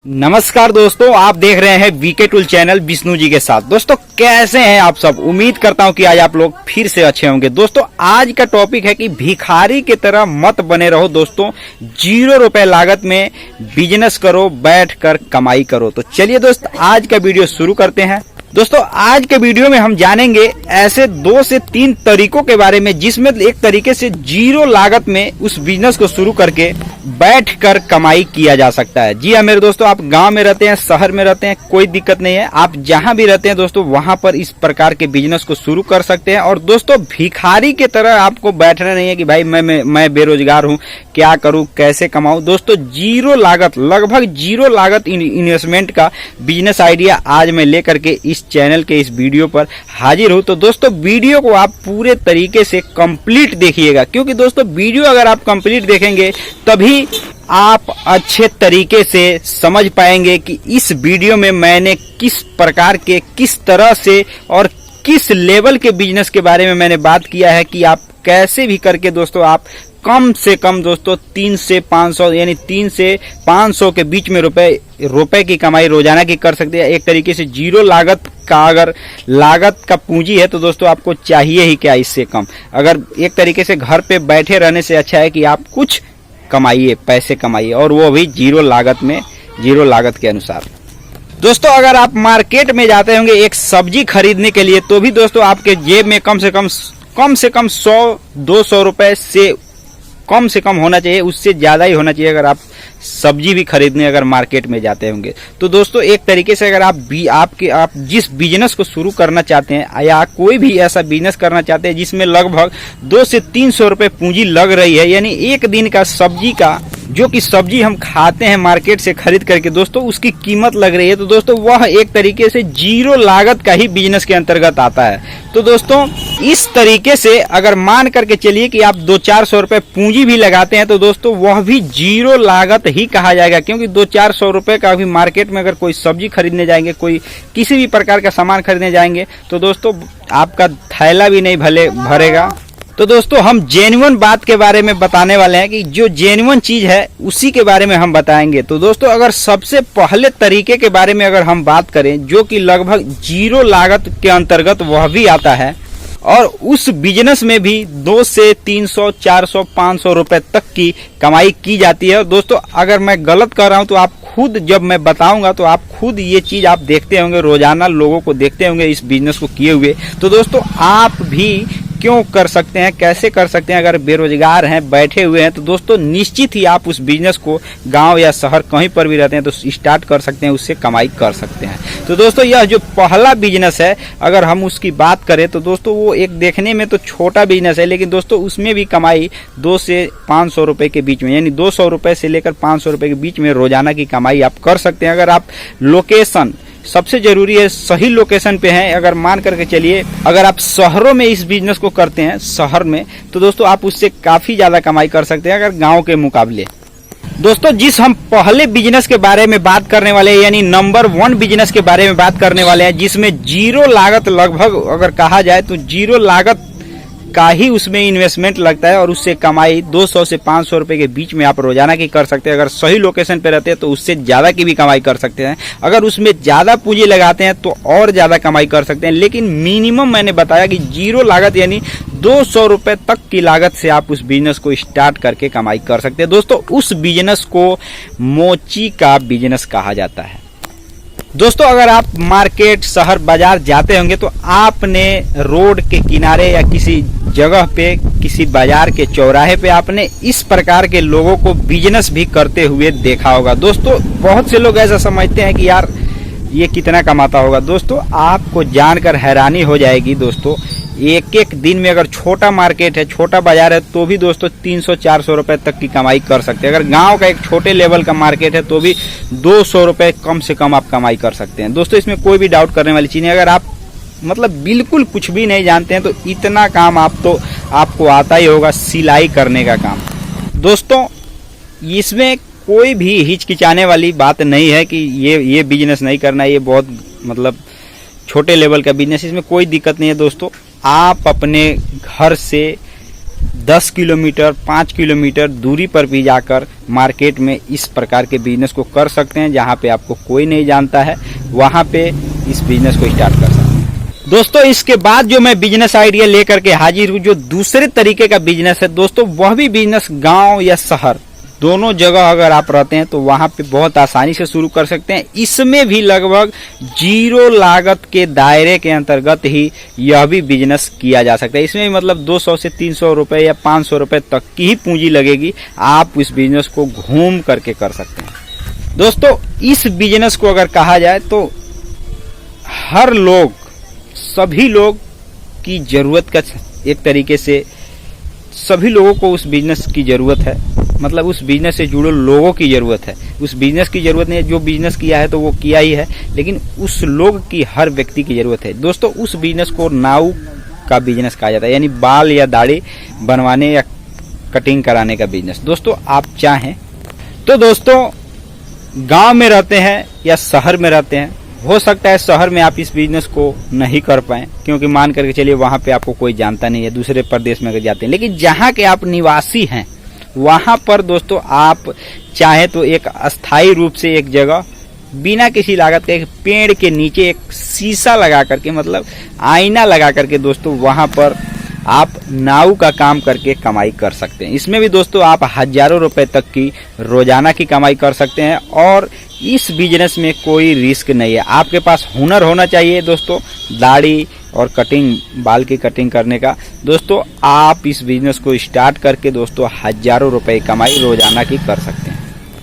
नमस्कार दोस्तों, आप देख रहे हैं VK tool channel Vishnu ji के साथ। दोस्तों कैसे हैं आप सब? उम्मीद करता हूं कि आज आप लोग फिर से अच्छे होंगे। दोस्तों आज का टॉपिक है कि भिखारी की तरह मत बने रहो दोस्तों, 0 रुपए लागत में बिजनेस करो, बैठकर कमाई करो। तो चलिए दोस्त आज का वीडियो शुरू करते हैं। दोस्तों आज के वीडियो में हम जानेंगे ऐसे 2 से 3 तरीकों के बारे में जिसमें एक तरीके से 0 लागत में उस बिजनेस को शुरू करके बैठकर कमाई किया जा सकता है। जी हाँ मेरे दोस्तों, आप गांव में रहते हैं, शहर में रहते हैं, कोई दिक्कत नहीं है। आप जहां भी रहते हैं दोस्तों वहां पर इस प्रकार के बिजनेस को शुरू कर सकते हैं। और दोस्तों भिखारी की तरह आपको बैठना नहीं है कि भाई मैं बेरोजगार हूं, क्या करूं, कैसे कमाऊं। दोस्तों 0 लागत, लगभग 0 लागत इन्वेस्टमेंट का बिजनेस आइडिया आज मैं लेकर के इस चैनल के इस वीडियो पर हाजिर हूं। तो दोस्तों वीडियो को आप पूरे तरीके से कंप्लीट देखिएगा, क्योंकि दोस्तों वीडियो अगर आप कंप्लीट देखेंगे तभी आप अच्छे तरीके से समझ पाएंगे कि इस वीडियो में मैंने किस प्रकार के, किस तरह से और किस लेवल के बिजनेस के बारे में मैंने बात किया है कि आप कैसे भी करके दोस्तों आप कम से कम दोस्तों 3 से 500 यानी 3 से 500 के बीच में रुपए की कमाई रोजाना की कर सकते हैं। एक तरीके से 0 लागत का, अगर लागत का पूंजी है तो दोस्तों आपको चाहिए ही क्या इससे कम। अगर एक तरीके से घर पे बैठे रहने से अच्छा है कि आप कुछ कमाइए, पैसे कमाइए, और वो भी 0 लागत में, 0 लागत के अनुसार। दोस्तों अगर आप मार्केट में जाते होंगे एक सब्जी खरीदने के लिए, तो भी दोस्तों आपके जेब में कम से कम 100-200 रुपए से कम होना चाहिए, उससे ज्यादा ही होना चाहिए अगर आप सब्जी भी खरीदने अगर मार्केट में जाते होंगे। तो दोस्तों एक तरीके से अगर आप जिस बिजनेस को शुरू करना चाहते हैं या कोई भी ऐसा बिजनेस करना चाहते हैं जिसमें लगभग 200 से 300 रुपए पूंजी लग रही है, यानी एक दिन का सब्जी का, जो कि सब्जी हम खाते हैं मार्केट से खरीद करके दोस्तों उसकी कीमत लग रही है, तो दोस्तों वह एक तरीके से 0 लागत का ही बिजनेस के अंतर्गत आता है। तो दोस्तों इस तरीके से अगर मान करके चलिए कि आप 200-400 रुपए पूंजी भी लगाते हैं तो दोस्तों वह भी 0 लागत ही कहा जाएगा, क्योंकि 200-400 रुपए का भी मार्केट में अगर कोई सब्जी खरीदने जाएंगे, कोई किसी भी प्रकार का सामान खरीदने जाएंगे तो दोस्तों आपका थैला भी नहीं भरेगा। तो दोस्तों हम जेन्युइन बात के बारे में बताने वाले हैं कि जो जेन्युइन चीज है उसी के बारे में हम बताएंगे। तो दोस्तों अगर सबसे पहले तरीके के बारे में अगर हम बात करें, जो कि लगभग 0 लागत के अंतर्गत वह भी आता है, और उस बिजनेस में भी 2 से 300, 400, 500 रुपए तक की कमाई की जाती है। दोस्तों अगर मैं गलत कर रहा हूं तो आप खुद, जब मैं बताऊंगा तो आप खुद ये चीज आप देखते होंगे, रोजाना लोगों को देखते होंगे इस बिजनेस को किए हुए। तो दोस्तों आप भी क्यों कर सकते हैं, कैसे कर सकते हैं? अगर बेरोजगार हैं, बैठे हुए हैं, तो दोस्तों निश्चित ही आप उस बिजनेस को गांव या शहर कहीं पर भी रहते हैं तो स्टार्ट कर सकते हैं, उससे कमाई कर सकते हैं। तो दोस्तों यह जो पहला बिजनेस है अगर हम उसकी बात करें तो दोस्तों वो एक देखने में तो छोटा बिजनेस है, लेकिन दोस्तों उसमें भी कमाई 2 से 500 रुपए के बीच में, यानी 200 रुपए से लेकर 500 रुपए के बीच में रोजाना की कमाई आप कर सकते हैं। अगर आप लोकेशन, सबसे जरूरी है सही लोकेशन पे हैं, अगर मान करके चलिए अगर आप शहरों में इस बिजनेस को करते हैं शहर में, तो दोस्तों आप उससे काफी ज्यादा कमाई कर सकते हैं अगर गांव के मुकाबले। दोस्तों जिस हम पहले बिजनेस के बारे में बात करने वाले हैं, यानी नंबर 1 बिजनेस के बारे में बात करने वाले हैं, जिसमें 0 लागत, लगभग अगर कहा जाए तो 0 लागत का ही उसमें इन्वेस्टमेंट लगता है, और उससे कमाई 200 से 500 रुपए के बीच में आप रोजाना की कर सकते हैं। अगर सही लोकेशन पे रहते हैं तो उससे ज्यादा की भी कमाई कर सकते हैं। अगर उसमें ज्यादा पूंजी लगाते हैं तो और ज्यादा कमाई कर सकते हैं, लेकिन मिनिमम मैंने बताया कि 0 लागत यानी 200 रुपए तक की लागत से आप उस बिजनेस को स्टार्ट करके कमाई कर सकते हैं। दोस्तों उस बिजनेस को मोची का बिजनेस कहा जाता है। दोस्तों अगर आप मार्केट, शहर, बाजार जाते होंगे तो आपने रोड के किनारे या किसी जगह पे, किसी बाजार के चौराहे पे आपने इस प्रकार के लोगों को बिजनेस भी करते हुए देखा होगा। दोस्तों बहुत से लोग ऐसा समझते हैं कि यार ये कितना कमाता होगा। दोस्तों आपको जानकर हैरानी हो जाएगी। दोस्तों एक दिन में अगर छोटा मार्केट है, छोटा बाजार है, तो भी दोस्तों 300-400 रुपए तक की कमाई कर सकते हैं। अगर गांव का एक छोटे लेवल का मार्केट है तो भी 200 रुपए कम से कम आप कमाई कर सकते हैं। दोस्तों इसमें कोई भी डाउट करने वाली चीज नहीं। अगर आप मतलब बिल्कुल कुछ भी नहीं जानते हैं तो इतना काम आपको आता ही होगा, सिलाई करने का काम। दोस्तों इसमें कोई भी हिचकिचाने वाली बात नहीं है कि ये बिजनेस नहीं करना, ये बहुत मतलब छोटे लेवल का बिजनेस, इसमें कोई दिक्कत नहीं है। दोस्तों आप अपने घर से 10 किलोमीटर 5 किलोमीटर दूरी पर भी जाकर मार्केट में इस प्रकार के बिजनेस को कर सकते हैं। जहां पे आपको कोई नहीं जानता है वहां पे इस बिजनेस को स्टार्ट कर सकते हैं। दोस्तों इसके बाद जो मैं बिजनेस आइडिया लेकर के हाजिर हूँ, जो दूसरे तरीके का बिजनेस है दोस्तों, वह भी बिजनेस गांव या शहर दोनों जगह अगर आप रहते हैं तो वहां पे बहुत आसानी से शुरू कर सकते हैं। इसमें भी लगभग 0 लागत के दायरे के अंतर्गत ही यह भी बिजनेस किया जा सकता है। इसमें भी मतलब 200 से 300 रुपए या 500 रुपए तक की ही पूंजी लगेगी। आप इस बिजनेस को घूम करके कर सकते हैं। दोस्तों इस बिजनेस को अगर कहा जाए तो हर लोग, सभी लोग की जरूरत का, एक तरीके से सभी लोगों को उस बिजनेस की जरूरत है। मतलब उस बिजनेस से जुड़े लोगों की जरूरत है। उस बिजनेस की जरूरत नहीं है, जो बिजनेस किया है तो वो किया ही है, लेकिन उस लोग की, हर व्यक्ति की जरूरत है। दोस्तों उस बिजनेस को नाऊ का बिजनेस कहा जाता है, यानी बाल या दाढ़ी बनवाने या कटिंग कराने का बिजनेस। दोस्तों आप चाहें तो दोस्तों गांव में रहते हैं या शहर में रहते हैं, हो सकता है शहर में आप इस बिजनेस को नहीं कर पाए, क्योंकि मान करके चलिए वहां पे आपको कोई जानता नहीं है, दूसरे प्रदेश में अगर जाते हैं। लेकिन जहां के आप निवासी हैं वहां पर दोस्तों आप चाहे तो एक अस्थायी रूप से एक जगह बिना किसी लागत के एक पेड़ के नीचे एक शीशा लगा करके, मतलब आईना लगा करके दोस्तों वहां पर आप नाव का काम करके कमाई कर सकते हैं। इसमें भी दोस्तों आप हजारों रुपए तक की रोजाना की कमाई कर सकते हैं और इस बिजनेस में कोई रिस्क नहीं है। आपके पास हुनर होना चाहिए दोस्तों, दाढ़ी और कटिंग, बाल की कटिंग करने का। दोस्तों आप इस बिजनेस को स्टार्ट करके दोस्तों हजारों रुपए कमाई रोजाना की कर सकते हैं।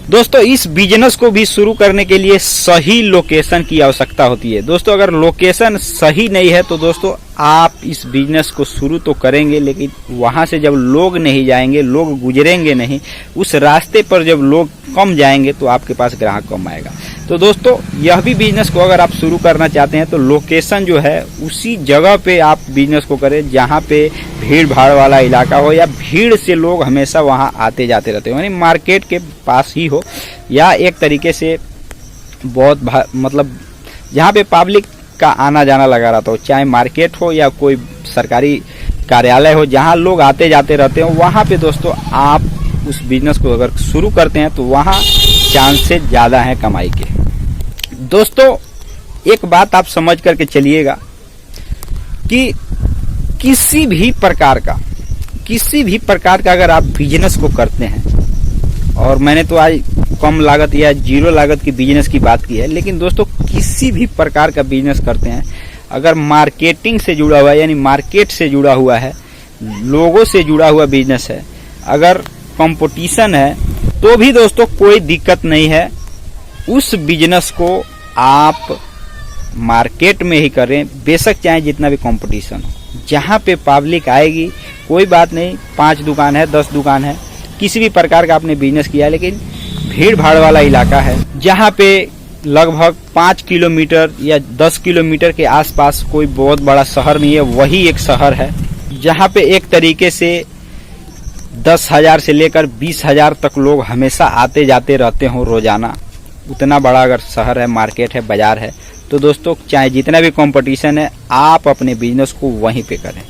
दोस्तों इस बिजनेस को भी शुरू करने के लिए सही लोकेशन की आवश्यकता होती है। दोस्तों अगर लोकेशन सही नहीं है तो दोस्तों आप इस बिजनेस को शुरू तो करेंगे, लेकिन वहां से जब लोग नहीं जाएंगे, लोग गुजरेंगे नहीं, उस रास्ते पर जब लोग कम जाएंगे तो आपके पास ग्राहक कम आएगा। तो दोस्तों यह भी बिजनेस को अगर आप शुरू करना चाहते हैं तो लोकेशन जो है उसी जगह पे आप बिजनेस को करें जहां पे भीड़ भाड़ वाला इलाका हो, या भीड़ से लोग हमेशा वहां आते जाते रहते हो, यानी मार्केट के पास ही हो, या एक तरीके से बहुत मतलब जहां पे पब्लिक का आना जाना लगा रहता हो, चाहे मार्केट हो या कोई सरकारी कार्यालय हो, जहां लोग आते जाते रहते हो, वहां पे दोस्तों आप उस बिजनेस को अगर शुरू करते हैं तो वहां चांसेस ज्यादा हैं कमाई के। दोस्तों एक बात आप समझ करके चलिएगा कि किसी भी प्रकार का अगर आप बिजनेस को करते हैं, और मैंने तो आज कम लागत या 0 लागत की बिजनेस की बात की है, लेकिन दोस्तों किसी भी प्रकार का बिजनेस करते हैं, अगर मार्केटिंग से जुड़ा हुआ है, यानी मार्केट से जुड़ा हुआ है, लोगों से जुड़ा हुआ बिजनेस है, अगर कंपटीशन है, तो भी दोस्तों कोई दिक्कत नहीं है। उस बिजनेस को आप मार्केट में ही करें, बेशक चाहे जितना भी कंपटीशन हो, जहां पे पब्लिक आएगी कोई बात नहीं। 5 दुकान है, 10 दुकान है, किसी भी प्रकार का आपने बिजनेस किया, लेकिन भीड़ भाड़ वाला इलाका है जहां पे लगभग 5 किलोमीटर या 10 किलोमीटर के आसपास कोई बहुत बड़ा शहर नहीं है, वही एक शहर है जहां पे एक तरीके से 10,000 से लेकर 20,000 तक लोग हमेशा आते जाते रहते हो रोजाना। उतना बड़ा अगर शहर है, मार्केट है, बाजार है, तो दोस्तों चाहे जितना भी कंपटीशन है आप अपने बिजनेस को वहीं पे करें।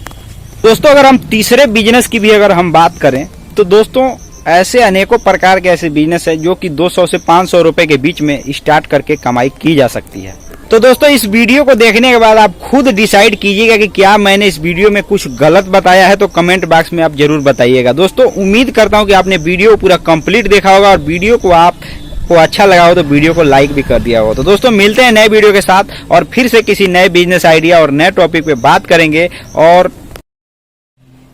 दोस्तों अगर हम तीसरे बिजनेस की भी अगर हम बात करें तो दोस्तों ऐसे अनेकों प्रकार के ऐसे बिजनेस है जो कि 200 से 500 रुपए के बीच में स्टार्ट करके कमाई की जा सकती है। तो दोस्तों इस वीडियो को देखने के बाद आप खुद डिसाइड कीजिएगा कि क्या मैंने इस वीडियो में कुछ गलत बताया है, तो कमेंट बॉक्स में आप जरूर बताइएगा। दोस्तों उम्मीद करता हूं कि आपने वीडियो पूरा कंप्लीट देखा होगा और वीडियो को आपको अच्छा लगा हो तो वीडियो को लाइक भी कर दिया होगा। तो दोस्तों मिलते हैं नए वीडियो के साथ और फिर से किसी नए बिजनेस आइडिया और नए टॉपिक पे बात करेंगे। और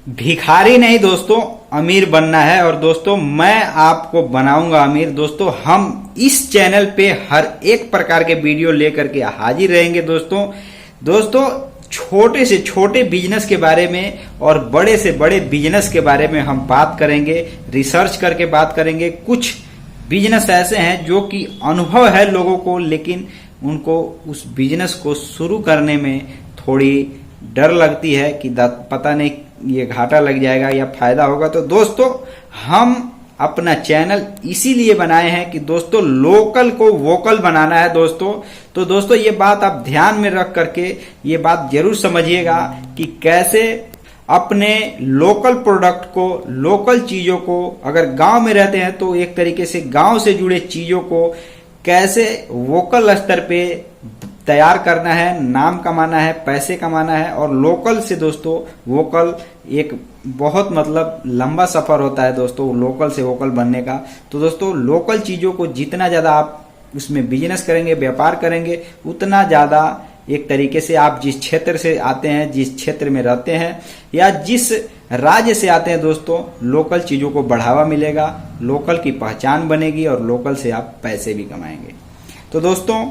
भिखारी नहीं दोस्तों, अमीर बनना है, और दोस्तों मैं आपको बनाऊंगा अमीर। दोस्तों हम इस चैनल पे हर एक प्रकार के वीडियो लेकर के हाजिर रहेंगे। दोस्तों छोटे से छोटे बिजनेस के बारे में और बड़े से बड़े बिजनेस के बारे में हम बात करेंगे, रिसर्च करके बात करेंगे। कुछ बिजनेस ऐसे हैं जो कि अनुभव है लोगों को, लेकिन उनको उस बिजनेस को शुरू करने में थोड़ी डर लगती है कि पता नहीं ये घाटा लग जाएगा या फायदा होगा। तो दोस्तों हम अपना चैनल इसीलिए बनाए हैं कि दोस्तों लोकल को वोकल बनाना है दोस्तों। तो दोस्तों ये बात आप ध्यान में रख करके ये बात जरूर समझिएगा कि कैसे अपने लोकल प्रोडक्ट को, लोकल चीजों को, अगर गांव में रहते हैं तो एक तरीके से गांव से जुड़े चीजों को कैसे वोकल स्तर पे तैयार करना है, नाम कमाना है, पैसे कमाना है। और लोकल से दोस्तों वोकल एक बहुत मतलब लंबा सफर होता है दोस्तों, लोकल से वोकल बनने का। तो दोस्तों लोकल चीजों को जितना ज्यादा आप उसमें बिजनेस करेंगे, व्यापार करेंगे, उतना ज्यादा एक तरीके से आप जिस क्षेत्र से आते हैं, जिस क्षेत्र में रहते हैं या जिस राज्य से आते हैं दोस्तों, लोकल चीजों को बढ़ावा मिलेगा, लोकल की पहचान बनेगी और लोकल से आप पैसे भी कमाएंगे। तो दोस्तों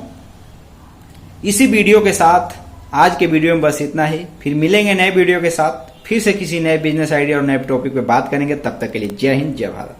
इसी वीडियो के साथ आज के वीडियो में बस इतना ही। फिर मिलेंगे नए वीडियो के साथ, फिर से किसी नए बिजनेस आइडिया और नए टॉपिक पे बात करेंगे। तब तक के लिए जय हिंद, जय भारत।